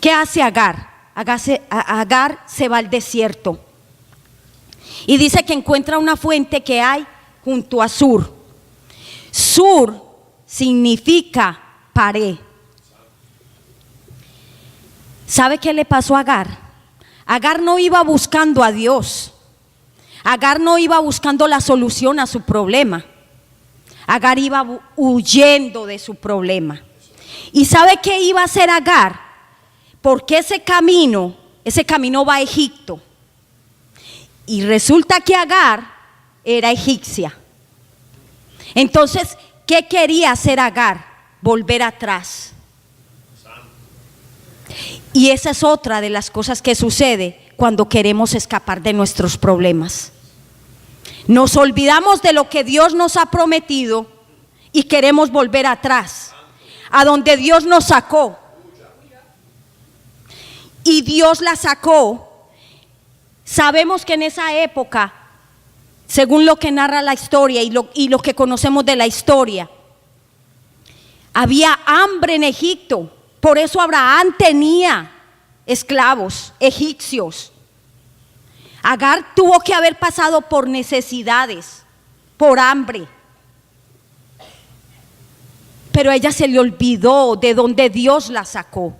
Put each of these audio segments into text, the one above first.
¿Qué hace Agar? Agar se va al desierto y dice que encuentra una fuente que hay junto a Sur. Sur significa pared. ¿Sabe qué le pasó a Agar? Agar no iba buscando a Dios. Agar no iba buscando la solución a su problema. Agar iba huyendo de su problema. ¿Y sabe qué iba a hacer Agar? Porque ese camino va a Egipto. Y resulta que Agar era egipcia. Entonces, ¿qué quería hacer Agar? Volver atrás. Y esa es otra de las cosas que sucede cuando queremos escapar de nuestros problemas. Nos olvidamos de lo que Dios nos ha prometido y queremos volver atrás, a donde Dios nos sacó. Y Dios la sacó. Sabemos que en esa época, según lo que narra la historia y lo que conocemos de la historia, había hambre en Egipto. Por eso Abraham tenía esclavos egipcios. Agar tuvo que haber pasado por necesidades, por hambre. Pero a ella se le olvidó de dónde Dios la sacó.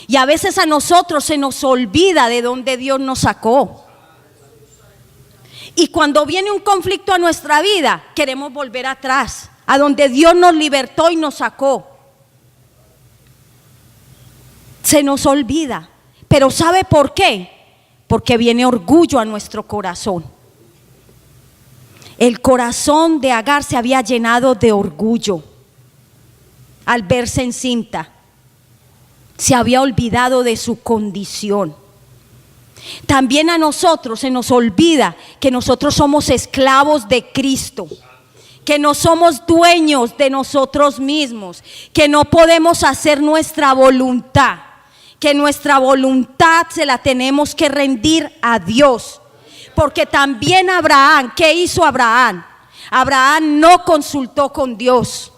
Y a veces a nosotros se nos olvida de dónde Dios nos sacó. Y cuando viene un conflicto a nuestra vida, queremos volver atrás, a donde Dios nos libertó y nos sacó. Se nos olvida. Pero ¿sabe por qué? Porque viene orgullo a nuestro corazón. El corazón de Agar se había llenado de orgullo al verse encinta. Se había olvidado de su condición. También a nosotros se nos olvida que nosotros somos esclavos de Cristo, que no somos dueños de nosotros mismos, que no podemos hacer nuestra voluntad, que nuestra voluntad se la tenemos que rendir a Dios. Porque también Abraham, ¿qué hizo Abraham? Abraham no consultó con Dios.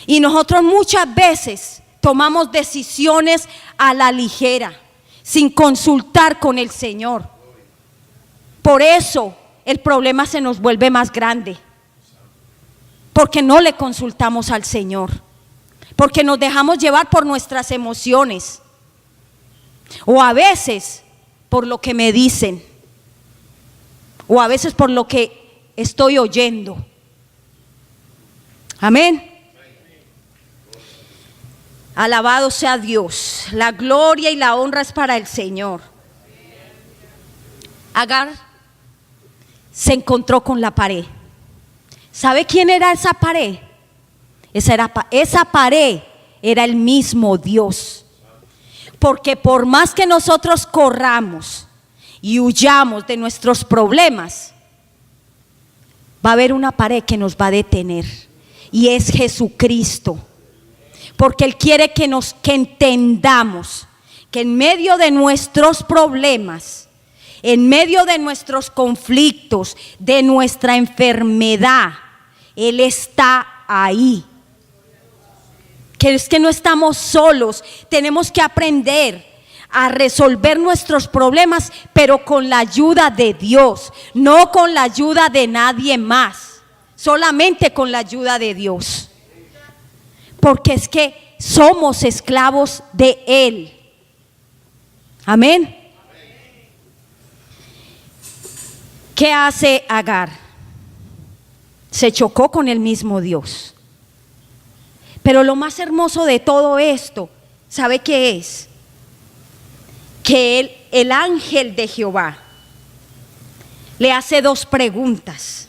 Y nosotros muchas veces tomamos decisiones a la ligera, sin consultar con el Señor. Por eso el problema se nos vuelve más grande, porque no le consultamos al Señor, porque nos dejamos llevar por nuestras emociones, o a veces por lo que me dicen, o a veces por lo que estoy oyendo. Amén. Alabado sea Dios. La gloria y la honra es para el Señor. Agar se encontró con la pared. ¿Sabe quién era esa pared? Esa pared era el mismo Dios. Porque por más que nosotros corramos y huyamos de nuestros problemas, va a haber una pared que nos va a detener, y es Jesucristo. Porque Él quiere que entendamos que en medio de nuestros problemas, en medio de nuestros conflictos, de nuestra enfermedad, Él está ahí. Que es que no estamos solos. Tenemos que aprender a resolver nuestros problemas, pero con la ayuda de Dios, no con la ayuda de nadie más, solamente con la ayuda de Dios. Porque es que somos esclavos de Él. Amén. ¿Qué hace Agar? Se chocó con el mismo Dios. Pero lo más hermoso de todo esto, ¿sabe qué es? Que el ángel de Jehová le hace dos preguntas.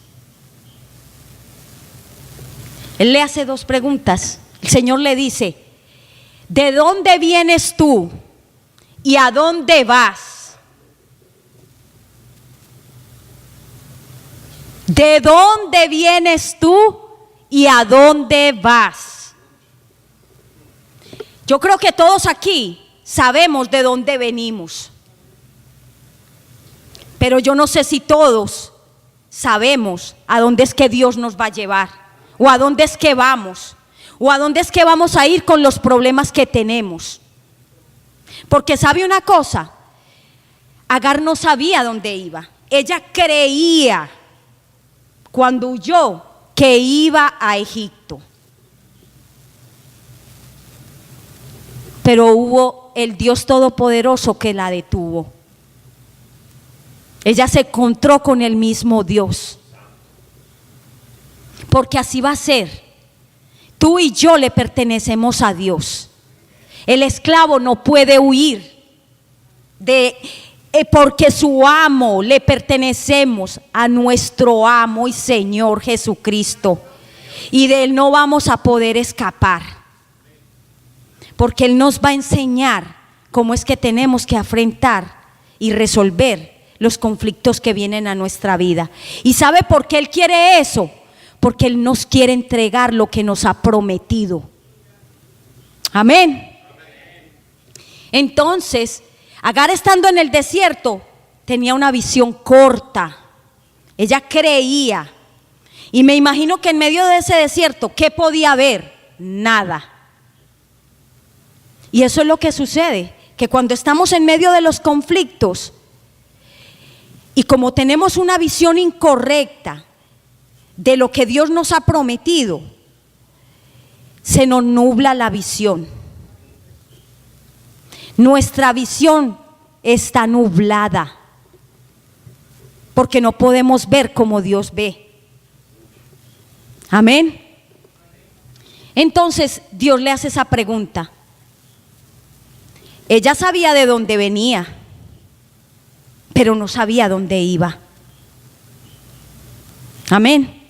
Él le hace dos preguntas. El Señor le dice: ¿de dónde vienes tú y a dónde vas? ¿De dónde vienes tú y a dónde vas? Yo creo que todos aquí sabemos de dónde venimos, pero yo no sé si todos sabemos a dónde es que Dios nos va a llevar, o a dónde es que vamos, o a dónde es que vamos a ir con los problemas que tenemos. Porque sabe una cosa, Agar no sabía dónde iba. Ella creía cuando huyó que iba a Egipto. Pero hubo el Dios Todopoderoso que la detuvo. Ella se encontró con el mismo Dios. Porque así va a ser. Tú y yo le pertenecemos a Dios. El esclavo no puede huir porque su amo, le pertenecemos a nuestro amo y Señor Jesucristo. Y de Él no vamos a poder escapar. Porque Él nos va a enseñar cómo es que tenemos que afrontar y resolver los conflictos que vienen a nuestra vida. ¿Y sabe por qué Él quiere eso? Porque Él nos quiere entregar lo que nos ha prometido. Amén. Entonces, Agar, estando en el desierto, tenía una visión corta. Ella creía. Y me imagino que en medio de ese desierto, ¿qué podía haber? Nada. Y eso es lo que sucede, que cuando estamos en medio de los conflictos y como tenemos una visión incorrecta de lo que Dios nos ha prometido, se nos nubla la visión. Nuestra visión está nublada porque no podemos ver como Dios ve. Amén. Entonces Dios le hace esa pregunta. Ella sabía de dónde venía, pero no sabía dónde iba. Amén.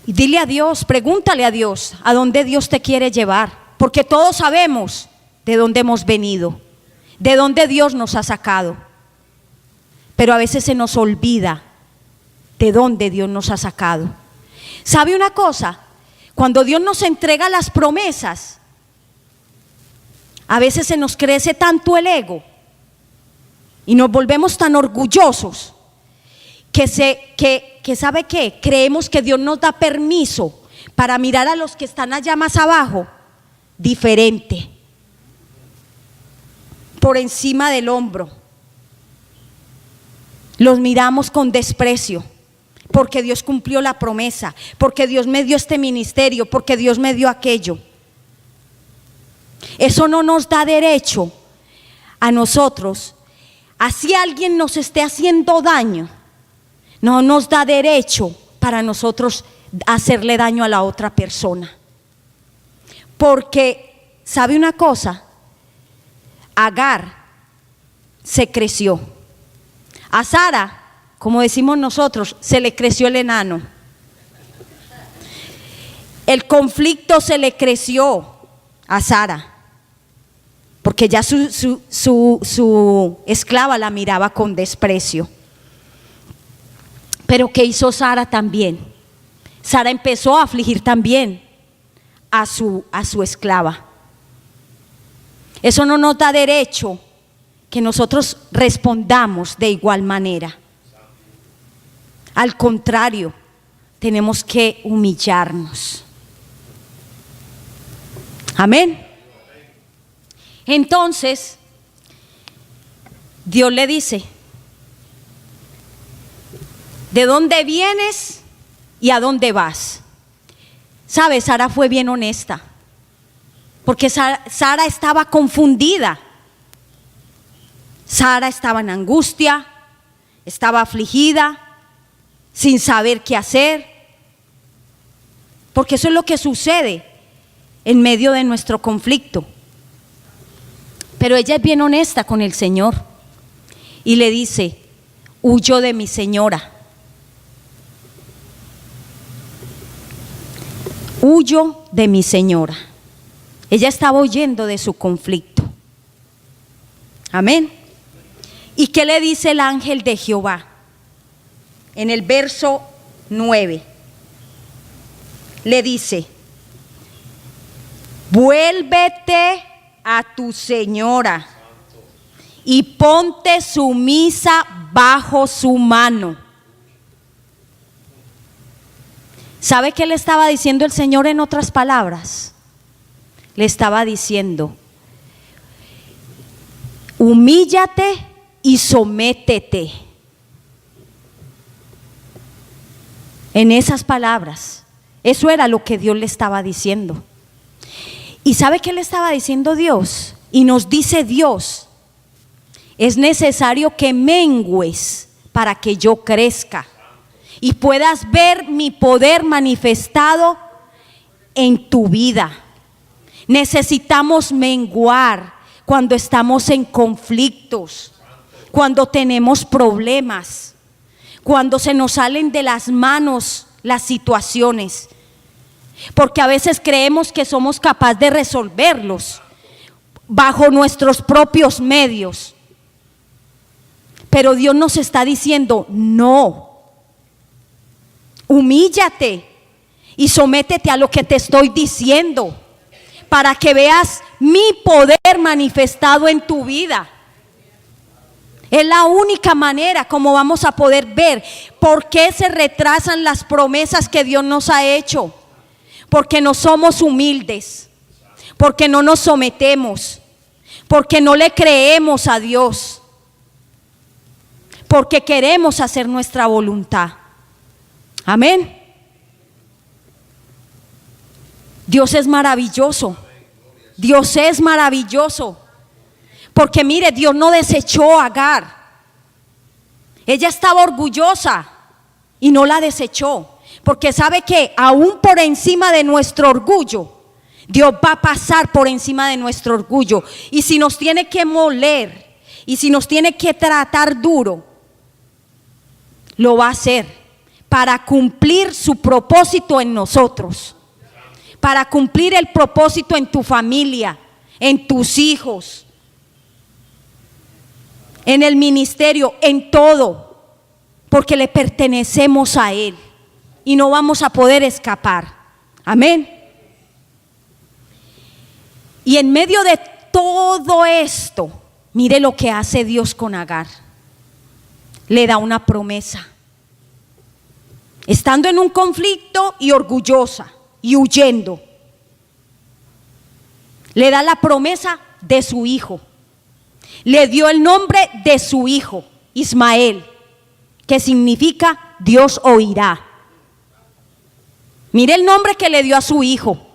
Y dile a Dios, pregúntale a Dios a dónde Dios te quiere llevar, porque todos sabemos de dónde hemos venido, de dónde Dios nos ha sacado, pero a veces se nos olvida de dónde Dios nos ha sacado. ¿Sabe una cosa? Cuando Dios nos entrega las promesas, a veces se nos crece tanto el ego y nos volvemos tan orgullosos que ¿sabe qué? Creemos que Dios nos da permiso para mirar a los que están allá más abajo diferente, por encima del hombro. Los miramos con desprecio porque Dios cumplió la promesa, porque Dios me dio este ministerio, porque Dios me dio aquello. Eso no nos da derecho a nosotros, así alguien nos esté haciendo daño, no nos da derecho para nosotros hacerle daño a la otra persona. Porque, ¿sabe una cosa? Agar se creció. A Sara, como decimos nosotros, se le creció el enano. El conflicto se le creció a Sara, porque ya su esclava la miraba con desprecio. Pero ¿qué hizo Sara también? Sara empezó a afligir también a su esclava. Eso no nos da derecho que nosotros respondamos de igual manera. Al contrario, tenemos que humillarnos. Amén. Entonces, Dios le dice: ¿de dónde vienes y a dónde vas? ¿Sabes? Sara fue bien honesta, porque Sara estaba confundida. Sara estaba en angustia, estaba afligida, sin saber qué hacer, porque eso es lo que sucede en medio de nuestro conflicto. Pero ella es bien honesta con el Señor y le dice: huyo de mi señora, huyo de mi señora. Ella estaba huyendo de su conflicto. Amén. ¿Y qué le dice el ángel de Jehová? En el verso 9 le dice: vuélvete a tu señora y ponte sumisa bajo su mano. ¿Sabe qué le estaba diciendo el Señor en otras palabras? Le estaba diciendo: Humíllate y sométete. En esas palabras, eso era lo que Dios le estaba diciendo. ¿Y sabe qué le estaba diciendo Dios? Y nos dice Dios: es necesario que mengues para que yo crezca y puedas ver mi poder manifestado en tu vida. Necesitamos menguar cuando estamos en conflictos, cuando tenemos problemas, cuando se nos salen de las manos las situaciones, porque a veces creemos que somos capaces de resolverlos bajo nuestros propios medios. Pero Dios nos está diciendo: no, humíllate y sométete a lo que te estoy diciendo, para que veas mi poder manifestado en tu vida. Es la única manera como vamos a poder ver por qué se retrasan las promesas que Dios nos ha hecho. Porque no somos humildes, porque no nos sometemos, porque no le creemos a Dios, porque queremos hacer nuestra voluntad. Amén. Dios es maravilloso. Dios es maravilloso. Porque mire, Dios no desechó a Agar. Ella estaba orgullosa y no la desechó. Porque sabe que aún por encima de nuestro orgullo, Dios va a pasar por encima de nuestro orgullo. Y si nos tiene que moler, y si nos tiene que tratar duro, lo va a hacer para cumplir su propósito en nosotros, para cumplir el propósito en tu familia, en tus hijos, en el ministerio, en todo, porque le pertenecemos a Él y no vamos a poder escapar. Amén. Y en medio de todo esto, mire lo que hace Dios con Agar. Le da una promesa. Estando en un conflicto y orgullosa y huyendo, le da la promesa de su hijo. Le dio el nombre de su hijo, Ismael, que significa Dios oirá. Mire el nombre que le dio a su hijo.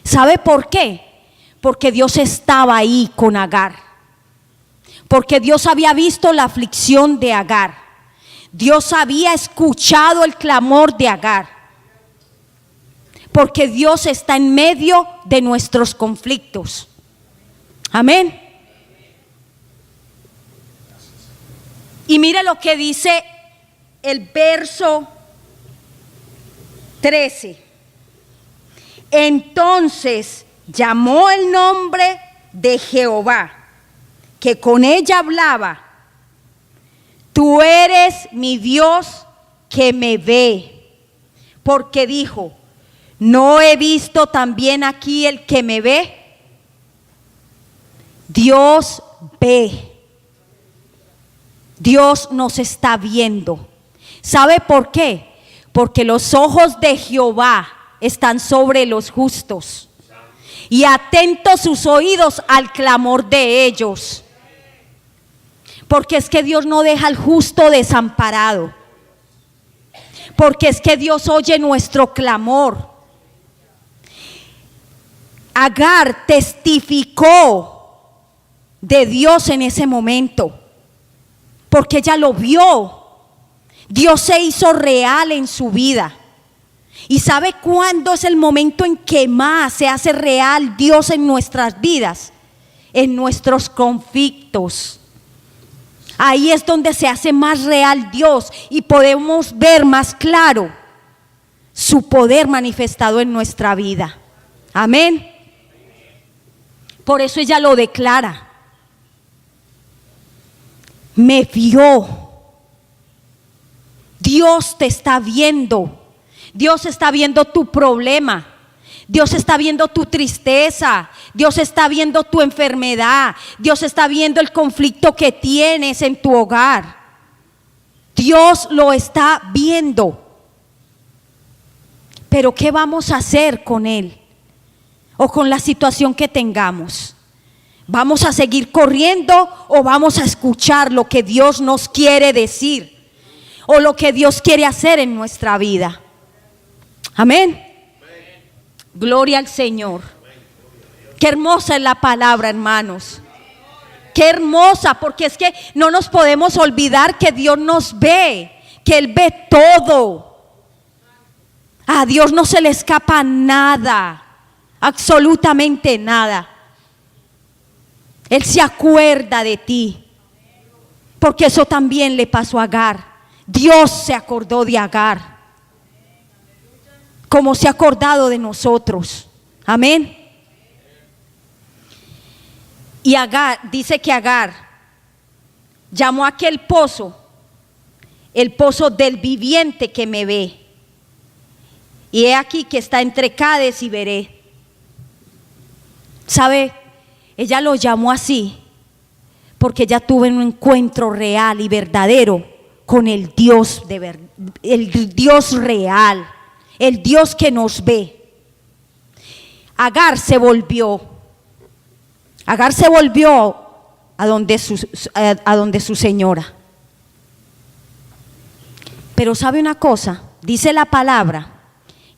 ¿Sabe por qué? Porque Dios estaba ahí con Agar. Porque Dios había visto la aflicción de Agar. Dios había escuchado el clamor de Agar. Porque Dios está en medio de nuestros conflictos. Amén. Y mire lo que dice el verso 13. Entonces llamó el nombre de Jehová, que con ella hablaba: tú eres mi Dios que me ve. Porque dijo: ¿no he visto también aquí el que me ve? Dios ve. Dios nos está viendo. ¿Sabe por qué? Porque los ojos de Jehová están sobre los justos y atentos sus oídos al clamor de ellos. Porque es que Dios no deja al justo desamparado. Porque es que Dios oye nuestro clamor. Agar testificó de Dios en ese momento, porque ella lo vio. Dios se hizo real en su vida. ¿Y sabe cuándo es el momento en que más se hace real Dios en nuestras vidas? En nuestros conflictos. Ahí es donde se hace más real Dios y podemos ver más claro su poder manifestado en nuestra vida. Amén. Por eso ella lo declara. Me vio. Dios te está viendo. Dios está viendo tu problema. Dios está viendo tu tristeza. Dios está viendo tu enfermedad. Dios está viendo el conflicto que tienes en tu hogar. Dios lo está viendo. Pero ¿qué vamos a hacer con él? O con la situación que tengamos. ¿Vamos a seguir corriendo o vamos a escuchar lo que Dios nos quiere decir o lo que Dios quiere hacer en nuestra vida? Amén. Gloria al Señor. Qué hermosa es la palabra, hermanos. Qué hermosa, porque es que no nos podemos olvidar que Dios nos ve, que Él ve todo. A Dios no se le escapa nada, absolutamente nada. Él se acuerda de ti, porque eso también le pasó a Agar. Dios se acordó de Agar, como se ha acordado de nosotros. Amén. Y Agar, dice que Agar llamó a aquel pozo, el pozo del viviente que me ve. Y he aquí que está entre Cades y Beré. ¿Sabe? Ella lo llamó así porque ella tuvo un encuentro real y verdadero con el Dios el Dios real, el Dios que nos ve. Agar se volvió a donde su señora. Pero ¿sabe una cosa? Dice la palabra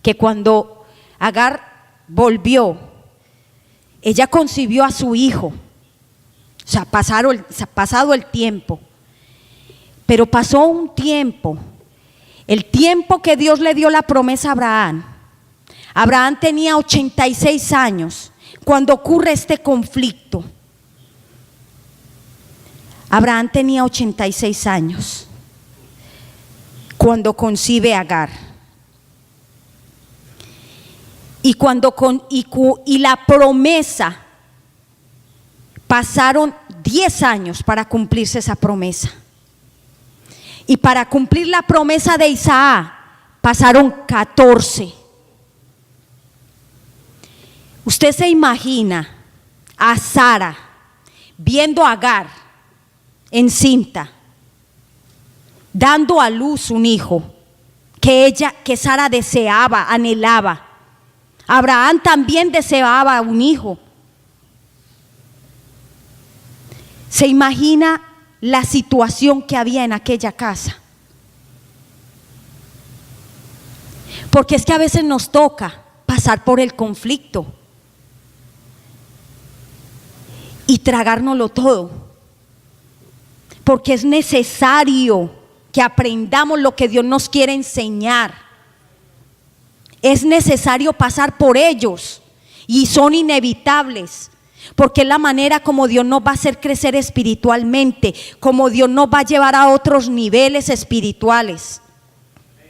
que cuando Agar volvió, ella concibió a su hijo. O sea, pasado el tiempo. Pero pasó un tiempo, el tiempo que Dios le dio la promesa a Abraham. Abraham tenía 86 años cuando ocurre este conflicto. Abraham tenía 86 años cuando concibe a Agar. Y la promesa, pasaron 10 años para cumplirse esa promesa. Y para cumplir la promesa de Isaac, pasaron 14. Usted se imagina a Sara viendo a Agar encinta, dando a luz un hijo que Sara deseaba, anhelaba. Abraham también deseaba un hijo. ¿Se imagina la situación que había en aquella casa? Porque es que a veces nos toca pasar por el conflicto y tragárnoslo todo, porque es necesario que aprendamos lo que Dios nos quiere enseñar. Es necesario pasar por ellos y son inevitables, porque es la manera como Dios nos va a hacer crecer espiritualmente, como Dios nos va a llevar a otros niveles espirituales.